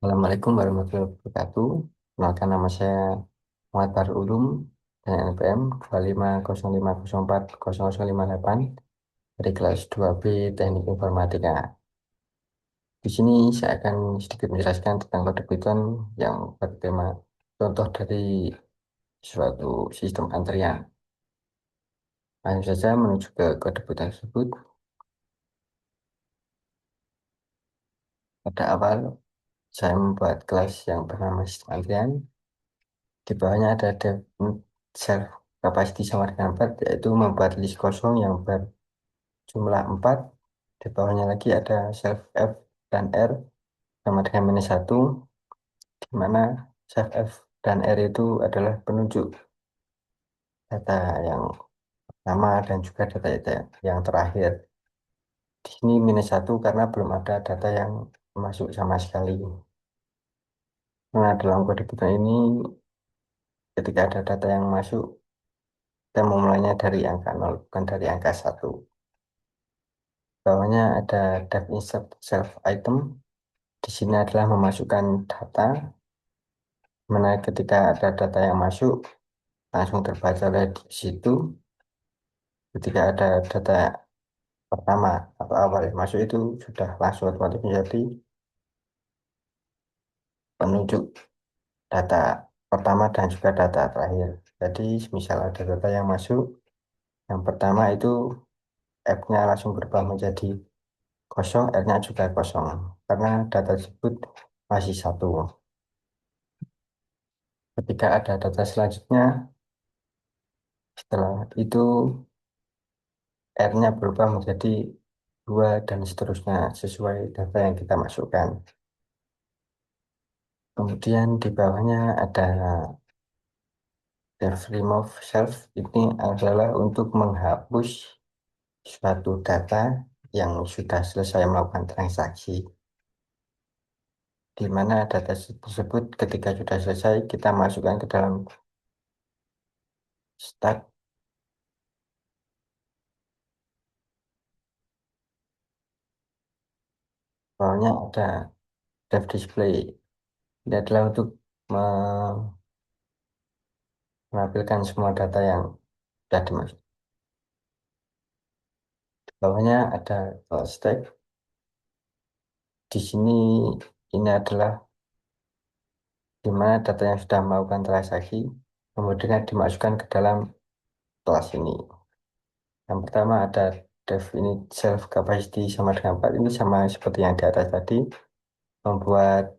Assalamualaikum warahmatullahi wabarakatuh. Perkenalkan nama saya Muhammad Bahrul Ulum dengan NPM 25050400058 dari kelas 2B Teknik Informatika. Di sini saya akan sedikit menjelaskan tentang kode Python yang bertema contoh dari suatu sistem antrian. Langsung saja menuju ke kode Python tersebut. Pada awal, saya membuat kelas yang bernama sistem antrian. Di bawahnya ada self capacity sama dengan 4, yaitu membuat list kosong yang berjumlah 4. Di bawahnya lagi ada self F dan R sama dengan -1, di mana self F dan R itu adalah penunjuk data yang pertama dan juga data yang terakhir. Di sini -1 karena belum ada data yang masuk sama sekali. Nah, dalam kode Python ini, ketika ada data yang masuk, kita memulainya dari angka 0, bukan dari angka 1. Bawahnya ada def insert self item. Di sini adalah memasukkan data, mana ketika ada data yang masuk langsung terbaca oleh di situ. Ketika ada data pertama atau awal yang masuk itu sudah langsung otomatis menjadi penunjuk data pertama dan juga data terakhir. Jadi misal ada data yang masuk, yang pertama itu F-nya langsung berubah menjadi kosong, R-nya juga kosong karena data tersebut masih satu. Ketika ada data selanjutnya, setelah itu R-nya berubah menjadi 2 dan seterusnya sesuai data yang kita masukkan. Kemudian di bawahnya ada def remove self. Ini adalah untuk menghapus suatu data yang sudah selesai melakukan transaksi. Di mana data tersebut ketika sudah selesai kita masukkan ke dalam stack. Bawahnya ada def display. Ini adalah untuk menampilkan semua data yang sudah dimasuk. Bawahnya ada stack. Di sini ini adalah di mana data yang sudah melakukan transaksi kemudian dimasukkan ke dalam kelas ini. Yang pertama ada definite self capacity sama dengan 4. Ini sama seperti yang di atas tadi, membuat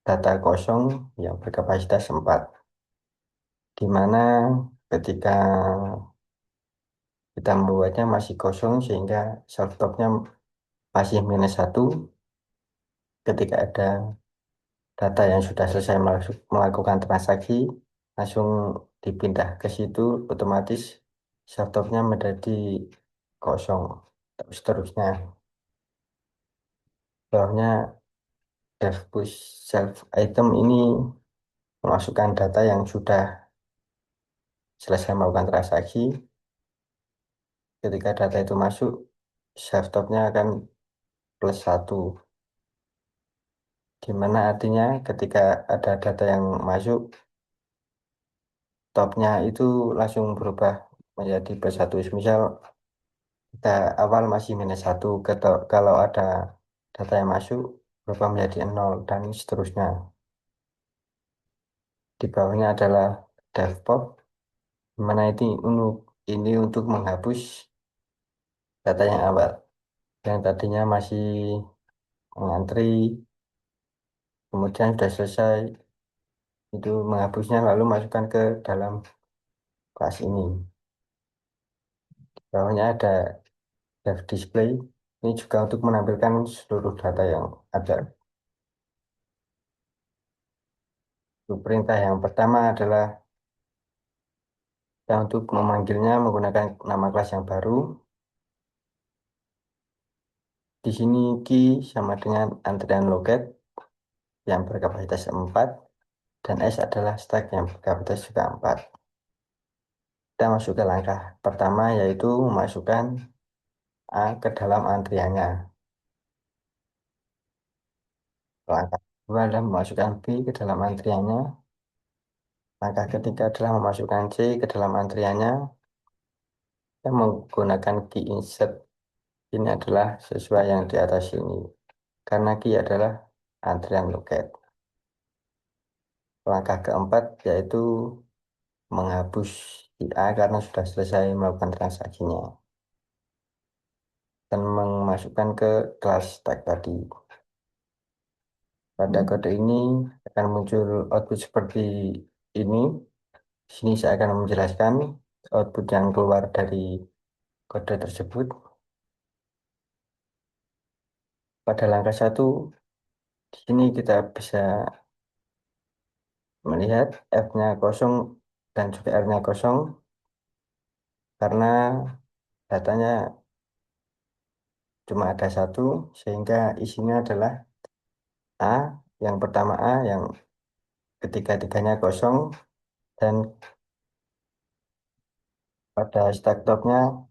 data kosong yang berkapasitas 4. Di mana ketika kita membuatnya masih kosong sehingga self topnya masih -1. Ketika ada data yang sudah selesai melakukan transaksi langsung dipindah ke situ, otomatis software-nya menjadi kosong. Terus seterusnya bawahnya dev push self item ini memasukkan data yang sudah selesai melakukan transaksi. Ketika data itu masuk, software-nya akan +1, di mana artinya ketika ada data yang masuk, topnya itu langsung berubah menjadi +1. Misal kita awal masih -1, kalau ada data yang masuk berubah menjadi 0 dan seterusnya. Di bawahnya adalah devpop, di mana ini untuk menghapus data yang awal yang tadinya masih mengantri, kemudian sudah selesai itu menghapusnya lalu masukkan ke dalam kelas ini. Di bawahnya ada dev display, ini juga untuk menampilkan seluruh data yang ada. Untuk perintah yang pertama adalah kita untuk memanggilnya menggunakan nama kelas yang baru. Di sini key sama dengan antrian loket yang berkapasitas 4 dan S adalah stack yang berkapasitas juga 4. Kita masuk ke langkah pertama yaitu memasukkan A ke dalam antriannya. Langkah kedua adalah memasukkan B ke dalam antriannya. Langkah ketiga adalah memasukkan C ke dalam antriannya. Yang menggunakan key insert ini adalah sesuai yang di atas ini. Karena key adalah antrian loket. Langkah keempat yaitu menghapus si A karena sudah selesai melakukan transaksinya. Dan memasukkan ke kelas tag tadi. Pada kode ini akan muncul output seperti ini. Di sini saya akan menjelaskan output yang keluar dari kode tersebut. Pada langkah satu, di sini kita bisa melihat F-nya kosong dan juga R-nya kosong karena datanya cuma ada satu, sehingga isinya adalah A, yang pertama A, yang ketiga-tiganya kosong, dan pada start top-nya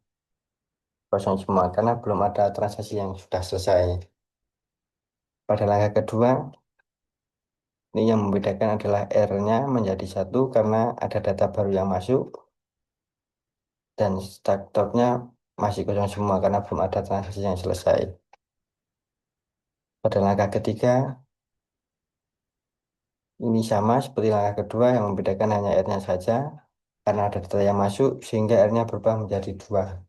kosong semua karena belum ada transaksi yang sudah selesai. Pada langkah kedua, ini yang membedakan adalah R-nya menjadi satu karena ada data baru yang masuk, dan start top-nya masih kosong semua karena belum ada transaksi yang selesai. Pada langkah ketiga, ini sama seperti langkah kedua, yang membedakan hanya R-nya saja karena ada data yang masuk sehingga R-nya berubah menjadi 2.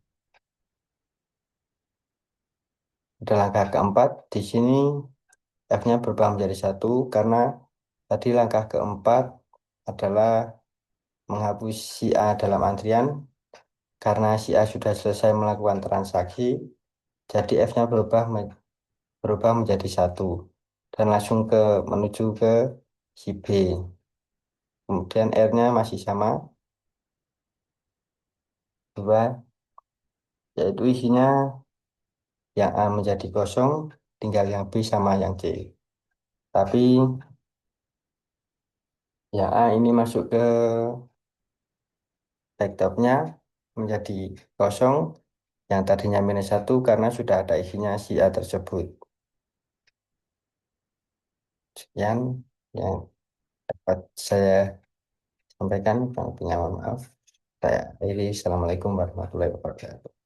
Pada langkah keempat, di sini F-nya berubah menjadi satu karena tadi langkah keempat adalah menghapus si A dalam antrian karena si A sudah selesai melakukan transaksi, jadi F-nya berubah menjadi satu dan langsung menuju ke si B. Kemudian R-nya masih sama, 2, yaitu isinya yang A menjadi kosong, tinggal yang B sama yang C. Tapi yang A ini masuk ke backdropnya menjadi kosong, yang tadinya minus satu karena sudah ada isinya si A tersebut. Sekian yang dapat saya sampaikan. Kurang lebihnya mohon maaf. Saya akhiri. Assalamualaikum warahmatullahi wabarakatuh.